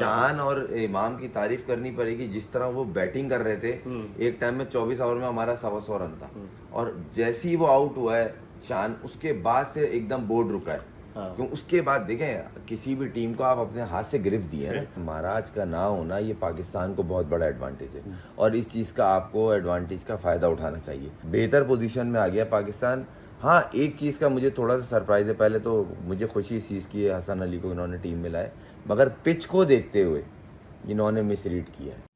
शान और इमाम की तारीफ करनी पड़ेगी। जिस तरह वो बैटिंग कर रहे थे, एक टाइम में 24 ओवर में हमारा 125 रन था, और जैसे ही वो आउट हुआ है शान, उसके बाद से एकदम बोर्ड रुका है। क्यों उसके बाद देखें, किसी भी टीम को आप अपने हाथ से गिरफ्त दिए है ना, महाराज का ना होना ये पाकिस्तान को बहुत बड़ा एडवांटेज है, और इस चीज का आपको एडवांटेज का फायदा उठाना चाहिए। बेहतर पोजीशन में आ गया पाकिस्तान। हाँ, एक चीज का मुझे थोड़ा सा सरप्राइज है। पहले तो मुझे खुशी इस चीज की है, हसन अली को इन्होंने टीम में लाए, मगर पिच को देखते हुए इन्होंने मिसरीड किया है।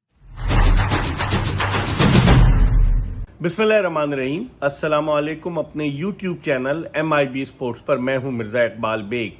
बिस्मिल्लाहिर्रहमानिर्रहीम, अस्सलाम वालेकुम। अपने YouTube चैनल MIB स्पोर्ट्स पर मैं हूं मिर्ज़ा इकबाल बेग।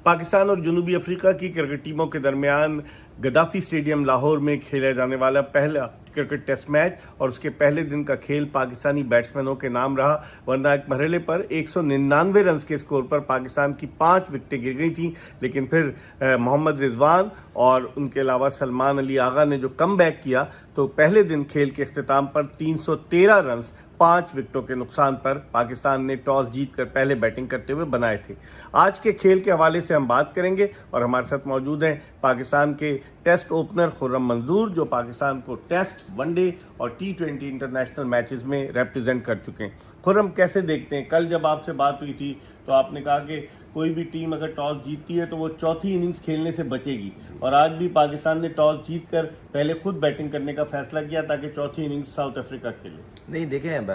पाकिस्तान और जनूबी अफ्रीका की क्रिकेट टीमों के दरमियान गद्दाफी स्टेडियम लाहौर में खेला जाने वाला पहला क्रिकेट टेस्ट मैच और उसके पहले दिन का खेल पाकिस्तानी बैट्समैनों के नाम रहा, वरना एक मरहले पर 199 रन के स्कोर पर पाकिस्तान की 5 विकेटें गिर गई थीं। लेकिन फिर मोहम्मद रिजवान और उनके अलावा सलमान अली आगा ने जो कम बैक किया, तो पहले दिन खेल के अख्तिताम पर 313 रन 5 विकेटों के नुकसान पर पाकिस्तान ने टॉस जीतकर पहले बैटिंग करते हुए बनाए थे। आज के खेल के हवाले से हम बात करेंगे और हमारे साथ मौजूद हैं पाकिस्तान के टेस्ट ओपनर खुर्रम मंजूर, जो पाकिस्तान को टेस्ट, वनडे और T20 इंटरनेशनल मैचेस में रिप्रेजेंट कर चुके हैं। खुर्रम, कैसे देखते हैं? कल जब आपसे बात हुई थी तो आपने कहा कि कोई भी टीम अगर टॉस जीतती है तो वो चौथी इनिंग्स खेलने से बचेगी, और आज भी पाकिस्तान ने टॉस जीतकर पहले खुद बैटिंग करने का फैसला किया ताकि चौथी इनिंग्स साउथ अफ्रीका खेले। नहीं, देखें,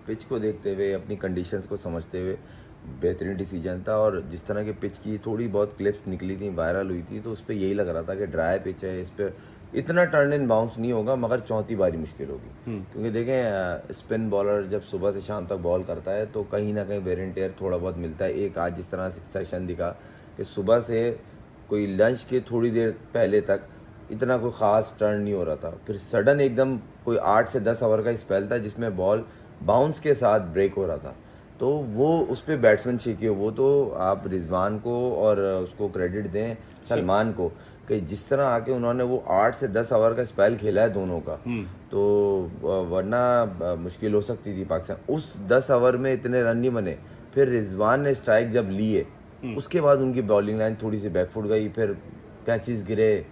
पिच को देखते हुए, अपनी कंडीशंस को समझते हुए बेहतरीन डिसीजन था। और जिस तरह की पिच की थोड़ी बहुत क्लिप्स निकली थी, वायरल हुई थी, तो उस पर यही लग रहा था कि ड्राई पिच है, इस पर इतना टर्न इन बाउंस नहीं होगा, मगर चौथी बारी मुश्किल होगी। क्योंकि देखें, स्पिन बॉलर जब सुबह से शाम तक बॉल करता है तो कहीं ना कहीं वेयर एंड टेयर थोड़ा बहुत मिलता है। एक आज जिस तरह से सेशन दिखा कि सुबह से कोई लंच के थोड़ी देर पहले तक इतना कोई ख़ास टर्न नहीं हो रहा था, फिर सडन एकदम कोई 8 से 10 ओवर का स्पेल था जिसमें बॉल बाउंस के साथ ब्रेक हो रहा था, तो वो उस पर बैट्समैन चाहिए। वो तो आप रिजवान को और उसको क्रेडिट दें, सलमान को, कि जिस तरह आके उन्होंने वो 8 से 10 ओवर का स्पेल खेला है दोनों का, तो वरना मुश्किल हो सकती थी पाकिस्तान। उस 10 ओवर में इतने रन नहीं बने। फिर रिजवान ने स्ट्राइक जब लिए, उसके बाद उनकी बॉलिंग लाइन थोड़ी सी बैकफुट गई, फिर कैचेस गिरे,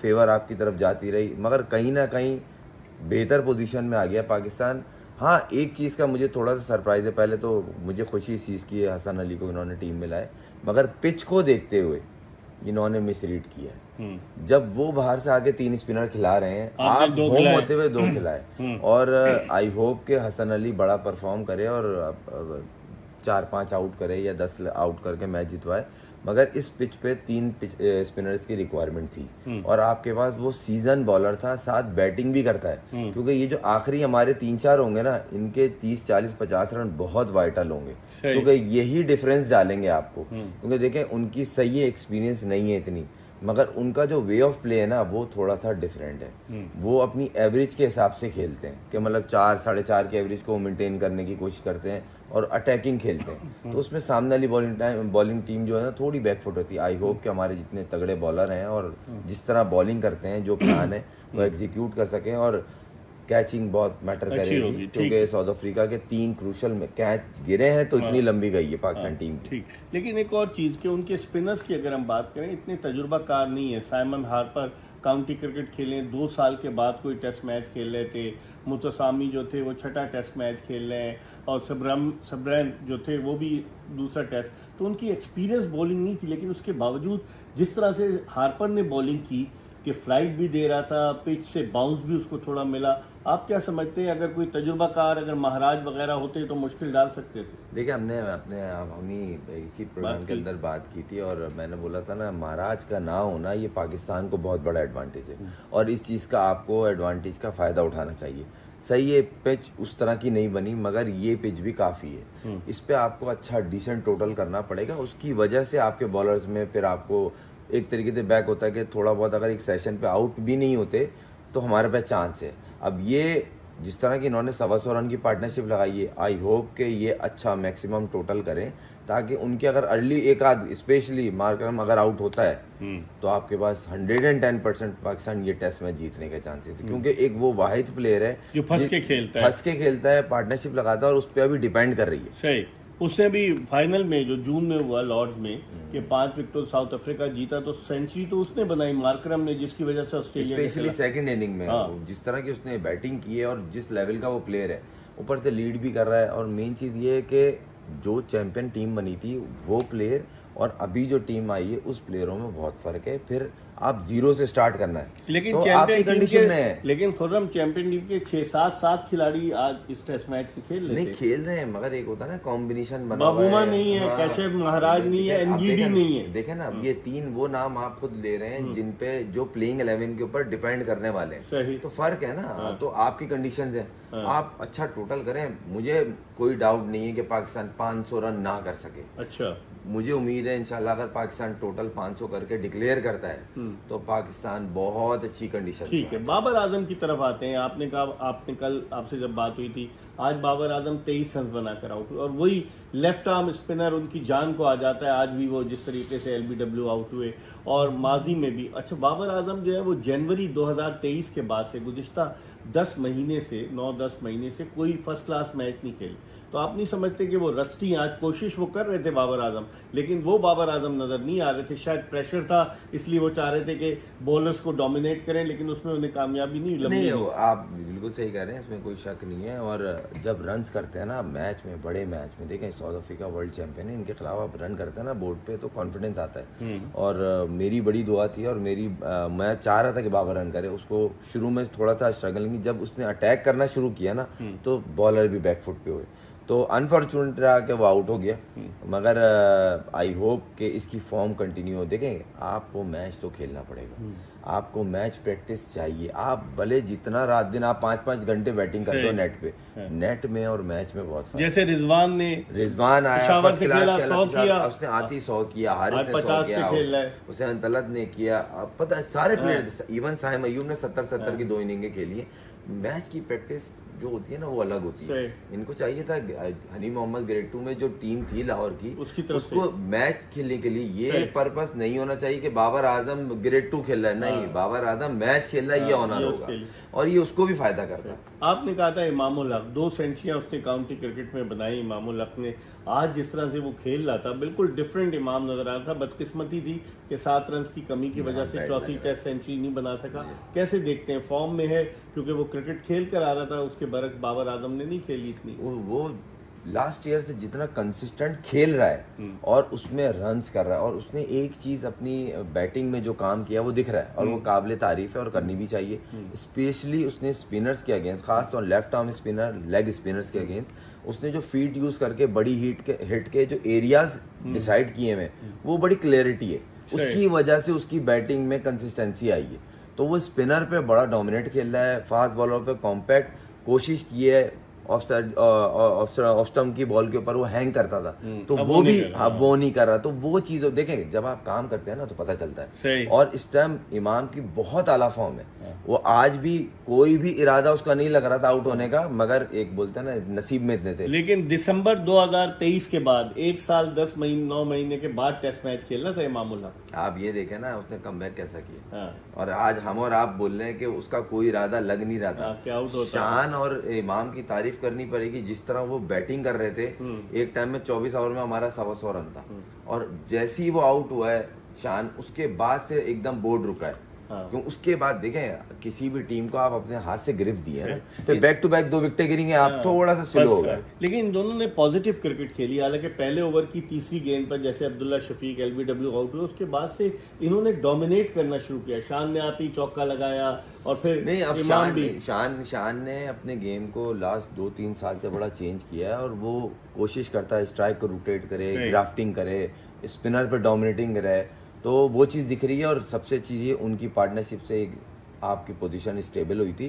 फेवर आपकी तरफ जाती रही, मगर कहीं ना कहीं बेहतर पोजीशन में आ गया पाकिस्तान। हाँ, एक चीज़ का मुझे थोड़ा सा सरप्राइज है। पहले तो मुझे खुशी इस चीज़ की है, हसन अली को इन्होंने टीम में लाए, मगर पिच को देखते हुए इन्होंने मिसरीड किया है। जब वो बाहर से आके 3 स्पिनर खिला रहे हैं, आप होम होते हुए 2 खिलाए, और आई होप के हसन अली बड़ा परफॉर्म करे और 4-5 आउट करे या 10 आउट करके मैच जितवाए। मगर इस पिच पे 3 स्पिनर्स की रिक्वायरमेंट थी, और आपके पास वो सीजन बॉलर था, साथ बैटिंग भी करता है। क्योंकि ये जो आखिरी हमारे 3-4 होंगे ना, इनके 30, 40, 50 रन बहुत वाइटल होंगे, क्योंकि यही डिफरेंस डालेंगे आपको। क्योंकि देखें, उनकी सही एक्सपीरियंस नहीं है इतनी, मगर उनका जो वे ऑफ प्ले है ना, वो थोड़ा सा डिफरेंट है। वो अपनी एवरेज के हिसाब से खेलते हैं कि मतलब 4, 4.5 के एवरेज को मेंटेन करने की कोशिश करते हैं और अटैकिंग खेलते हैं। तो उसमें सामने वाली बॉलिंग टीम जो है ना, थोड़ी बैकफुट होती है। आई होप कि हमारे जितने तगड़े बॉलर हैं और जिस तरह बॉलिंग करते हैं, जो प्लान है वो एग्जीक्यूट कर सकें, और कैचिंग बहुत मैटर करेगी, क्योंकि साउथ अफ्रीका के 3 क्रूशल में कैच गिरे हैं, तो इतनी लंबी गई है पाकिस्तान टीम की। ठीक, लेकिन एक और चीज़ कि उनके स्पिनर्स की अगर हम बात करें, इतने तजुर्बाकार नहीं है। साइमन हार्पर काउंटी क्रिकेट खेले, 2 साल के बाद कोई टेस्ट मैच खेल रहे थे। मुतसामी जो थे वो 6ठा टेस्ट मैच खेल रहे हैं, और सबरैन जो थे वो भी दूसरा टेस्ट। तो उनकी एक्सपीरियंस बॉलिंग नहीं थी, लेकिन उसके बावजूद जिस तरह से हार्पर ने बॉलिंग की कि फ्लाइट भी दे रहा था, पिच से बाउंस भी उसको थोड़ा मिला। आप क्या समझते हैं, अगर कोई तजुर्बाकार, अगर महाराज वगैरह होते तो मुश्किल डाल सकते थे? देखिए, हमने इसी प्रोग्राम के अंदर बात की थी, और मैंने बोला था ना, महाराज का ना होना ये पाकिस्तान को बहुत बड़ा एडवांटेज है, और इस चीज़ का आपको एडवांटेज का फ़ायदा उठाना चाहिए। सही है, पिच उस तरह की नहीं बनी, मगर ये पिच भी काफ़ी है। इस पे आपको अच्छा डिसेंट टोटल करना पड़ेगा। उसकी वजह से आपके बॉलर्स में फिर आपको एक तरीके से बैक होता है कि थोड़ा बहुत अगर एक सेशन पे आउट भी नहीं होते तो हमारे पास चांस है। अब ये जिस तरह की इन्होंने 125 रन की पार्टनरशिप लगाई है, आई होप कि ये अच्छा मैक्सिमम टोटल करें, ताकि उनके अगर अर्ली एक आध स्पेशली मार्करम अगर आउट होता है तो आपके पास 110% पाकिस्तान ये टेस्ट मैच जीतने के चांसेस है। क्योंकि एक वो वाहिद प्लेयर है जो फंस के खेलता है, पार्टनरशिप लगाता है, और उस पर अभी डिपेंड कर रही है। सही, उसने भी फाइनल में जो जून में हुआ लॉर्ड्स में कि 5 विकेट साउथ अफ्रीका जीता, तो सेंचुरी तो उसने बनाई मार्करम ने, जिसकी वजह से ऑस्ट्रेलिया ने स्पेशली खेला। सेकंड इनिंग में हाँ। जिस तरह की उसने बैटिंग की है और जिस लेवल का वो प्लेयर है, ऊपर से लीड भी कर रहा है। और मेन चीज़ ये है कि जो चैंपियन टीम बनी थी वो प्लेयर और अभी जो टीम आई है उस प्लेयरों में बहुत फर्क है। फिर आप जीरो से स्टार्ट करना है, लेकिन तो आपकी चैंपियन टीम कंडीशन में है। के, लेकिन खुर्रम चैंपियन टीम के 6-7 खिलाड़ी आज इस टेस्ट मैच में खेल रहे नहीं थे। खेल रहे हैं, मगर एक होता है ना कॉम्बिनेशन बना हुआ बाबूमा है। नहीं है, हाँ, कैशव महाराज नहीं है, आप एनजीडी देखें- नहीं है। देखें ना, अब ये 3 वो नाम आप खुद ले रहे हैं जिन पे जो प्लेइंग 11 के ऊपर डिपेंड करने वाले हैं। सही। तो फर्क है ना, तो आपकी कंडीशंस है। हाँ। आप अच्छा टोटल करें, मुझे कोई डाउट नहीं है कि पाकिस्तान 500 रन ना कर सके। अच्छा, मुझे उम्मीद है इंशाल्लाह अगर पाकिस्तान टोटल 500 करके डिक्लेयर करता है तो पाकिस्तान बहुत अच्छी कंडीशन ठीक है। बाबर आजम की तरफ आते हैं। आपने कहा, आपने कल आपसे जब बात हुई थी, आज बाबर आजम 23 रन बनाकर आउट हुए और वही लेफ्ट आर्म स्पिनर उनकी जान को आ जाता है। आज भी वो जिस तरीके से एलबीडब्ल्यू आउट हुए और माजी में भी। अच्छा, बाबर आजम जो है वो जनवरी 2023 के बाद से गुज़िश्ता 10 महीने से 9-10 महीने से कोई फर्स्ट क्लास मैच नहीं खेले। तो आप नहीं समझते कि वो रस्टी, आज कोशिश वो कर रहे थे बाबर आजम, लेकिन वो बाबर आजम नजर नहीं आ रहे थे। शायद प्रेशर था, इसलिए वो चाह रहे थे कि बॉलर्स को डोमिनेट करें, लेकिन उसमें उन्हें कामयाबी नहीं नहीं लगी। हो, आप बिल्कुल सही कह रहे हैं, इसमें कोई शक नहीं है। और जब रन्स करते हैं ना मैच में, बड़े मैच में, देखें साउथ अफ्रीका वर्ल्ड चैंपियन है, इनके खिलाफ आप रन करते हैं ना बोर्ड पे तो कॉन्फिडेंस आता है। और मेरी बड़ी दुआ थी और मैं चाह रहा था कि बाबर रन करे। उसको शुरू में थोड़ा सा स्ट्रगलिंग, जब उसने अटैक करना शुरू किया ना तो बॉलर भी बैकफुट पे हुए, तो अनफॉर्चुनेट रहा कि वो आउट हो गया। मगर आई होप कि इसकी फॉर्म कंटिन्यू हो। देखें, आपको मैच तो खेलना पड़ेगा, आपको मैच प्रैक्टिस चाहिए। आप भले जितना रात दिन आप 5-5 घंटे बैटिंग करते हो नेट पे, नेट में और मैच में बहुत फर्क। जैसे रिजवान ने रिजवान आया, पेशावर फर्स्ट से क्लास खेला, 100 किया, उसने आती 100 किया, हारिस आज ने 100 50 पे किया, खेल रहा है। हुसैन तलत ने किया। अब पता है सारे प्लेयर, इवन साइम अयूब ने 70-70 की 2 इनिंगें खेली है। मैच की प्रैक्टिस जो होती है ना वो अलग होती है। इनको चाहिए था हनी मोहम्मद ग्रेड 2 में जो टीम थी लाहौर की, उसकी तरफ उसको मैच खेलने के लिए ये पर्पस नहीं होना चाहिए कि बाबर आजम ग्रेड 2 खेल रहा है। नहीं, बाबर आजम मैच खेल रहा है, ये ऑनर होगा और ये उसको भी फायदा करता है। आपने कहा था इमामुल हक 2 सेंचुरियां उसने काउंटी क्रिकेट में बनाई। इमामुल हक ने आज जिस तरह से वो खेल रहा था, बिल्कुल डिफरेंट इमाम नजर आ रहा था। बदकिस्मती थी कि 7 रन की कमी की वजह से चौथी टेस्ट सेंचुरी नहीं बना सका। कैसे देखते हैं, फॉर्म में है क्योंकि वो क्रिकेट खेल कर आ रहा था, उसके बरक बाबर आजम ने नहीं खेली इतनी। वो लास्ट ईयर से जितना कंसिस्टेंट खेल रहा है और उसमें रन्स कर रहा है, और उसने एक चीज अपनी बैटिंग में जो काम किया वो दिख रहा है और वो काबिल तारीफ है और करनी भी चाहिए। स्पेशली उसने स्पिनर्स के अगेंस्ट, खासतौर left arm spinner, leg spinners के अगेंस्ट उसने जो फीट यूज करके बड़ी हिट के जो एरियाज डिसाइड किए हुए वो बड़ी क्लियरिटी है। उसकी वजह से उसकी बैटिंग में कंसिस्टेंसी आई है। तो वो स्पिनर पे बड़ा डोमिनेट खेल रहा है, फास्ट बॉलर पे कॉम्पैक्ट कोशिश की है। ऑफ स्टंप की बॉल के ऊपर वो हैंग करता था, तो वो भी अब वो नहीं कर रहा। तो वो चीज देखेंगे जब आप काम करते हैं ना तो पता चलता है। और इस टाइम इमाम की बहुत आला फॉर्म है। वो आज भी कोई भी इरादा उसका नहीं लग रहा था आउट होने का, मगर एक बोलते हैं ना नसीब में इतने थे। लेकिन दिसंबर 2023 के बाद 1 साल 10 महीने 9 महीने के बाद टेस्ट मैच खेलना था इमामुल हक। आप ये देखें ना उसने कमबैक कैसा किया। और आज हम और आप बोल रहे हैं कि उसका कोई इरादा लग नहीं रहा था। शान और इमाम की तारीफ करनी पड़ेगी, जिस तरह वो बैटिंग कर रहे थे। एक टाइम में 24 ओवर में हमारा 125 रन था और जैसे ही वो आउट हुआ है शान, उसके बाद से एकदम बोर्ड रुका है। क्यों? उसके बाद देखें किसी भी टीम को आप अपने हाथ से गिरफ्त दिए ना तो बैक टू बैक 2 विकेटें गिरेंगे, आप थोड़ा सा स्लो हो गए। लेकिन इन दोनों ने पॉजिटिव क्रिकेट खेली। हालांकि पहले ओवर की तीसरी गेंद पर जैसे अब्दुल्ला शफीक एलबीडब्ल्यू आउट हुए, उसके बाद से इन्होंने डोमिनेट करना शुरू किया। शान ने आती चौका लगाया और फिर नहीं, अब शान ने अपने गेम को लास्ट 2-3 साल से बड़ा चेंज किया है और वो कोशिश करता है स्ट्राइक को रोटेट करे, ग्राफ्टिंग करे, स्पिनर पर डोमिनेटिंग रहे, तो वो चीज़ दिख रही है। और सबसे चीज़ ये उनकी पार्टनरशिप से आपकी पोजीशन स्टेबल हुई थी,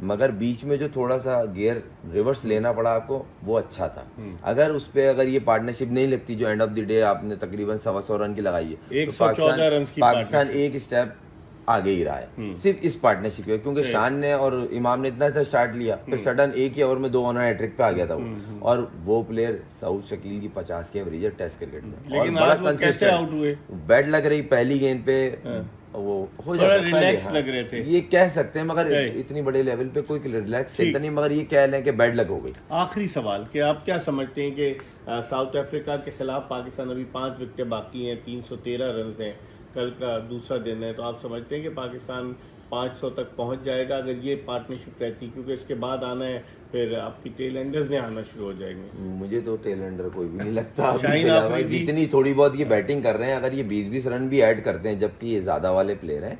मगर बीच में जो थोड़ा सा गियर रिवर्स लेना पड़ा आपको वो अच्छा था। अगर उस पे अगर ये पार्टनरशिप नहीं लगती जो एंड ऑफ द डे आपने तकरीबन 125 रन की लगाई है, तो पाकिस्तान एक स्टेप आगे ही रहा है सिर्फ इस पार्टनरशिप के, क्योंकि शान ने और इमाम ने इतना सा स्टार्ट लिया, फिर सडन एक ही ओवर में 2 ऑनर हैट्रिक पे आ गया था वो। और वो प्लेयर सऊद शकील की 50 की एवरेज है टेस्ट क्रिकेट में। लेकिन और बड़ा कंसिस्टेंट आउट हुए। बैट लग रही पहली गेंद पे वो हो थोड़ा जाता है पहले, रिलैक्स हाँ। लग रहे थे। ये कह सकते हैं, मगर Right. इतनी बड़े लेवल पे कोई रिलैक्स ठीक। खेलता नहीं, मगर ये कह लें कि बैड लक हो गई। आखिरी सवाल कि आप क्या समझते हैं कि साउथ अफ्रीका के खिलाफ पाकिस्तान अभी 5 विकेटें बाकी हैं, 313 रन हैं, कल का दूसरा दिन है, तो आप समझते हैं कि पाकिस्तान 500 तक पहुंच जाएगा अगर ये पार्टनरशिप रहती, क्योंकि इसके बाद आना है फिर आपकी टेल एंडर्स ने आना शुरू हो जाएंगे। मुझे तो टेल एंडर कोई भी नहीं लगता अभी शाहीन फिलहाल। आफरीदी। जितनी थोड़ी बहुत ये बैटिंग कर रहे हैं, अगर ये 20-20 रन भी ऐड करते हैं, जबकि ये ज्यादा वाले प्लेयर हैं,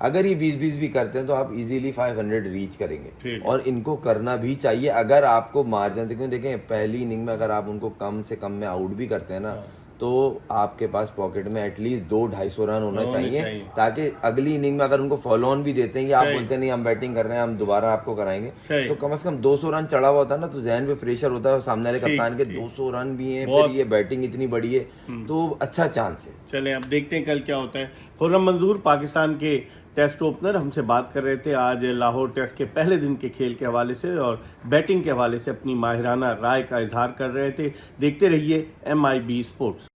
अगर ये 20-20 भी करते हैं तो आप इजीली 500 रीच करेंगे, ठीक। और इनको करना भी चाहिए। अगर आपको मार्जिन, क्यों देखें पहली इनिंग में अगर आप उनको कम से कम में आउट भी करते हैं ना, तो आपके पास पॉकेट में एटलीस्ट 200-250 रन होना चाहिए, ताकि अगली इनिंग में अगर उनको फॉलो ऑन भी देते हैं कि आप सही। बोलते हैं नहीं हम बैटिंग कर रहे हैं, हम दोबारा आपको कराएंगे, सही। तो कम से कम 200 रन चढ़ा हुआ होता है ना, तो जहन पे प्रेशर होता है सामने वाले ठीक, कप्तान के, ठीक। 200 रन भी हैं, बहुत। फिर ये बैटिंग इतनी बड़ी है, तो अच्छा चांस है। चलें अब देखते हैं कल क्या होता है। खुर्रम मंजूर पाकिस्तान के टेस्ट ओपनर हमसे बात कर रहे थे आज लाहौर टेस्ट के पहले दिन के खेल के हवाले से, और बैटिंग के हवाले से अपनी माहिराना राय का इजहार कर रहे थे। देखते रहिए MIB स्पोर्ट्स।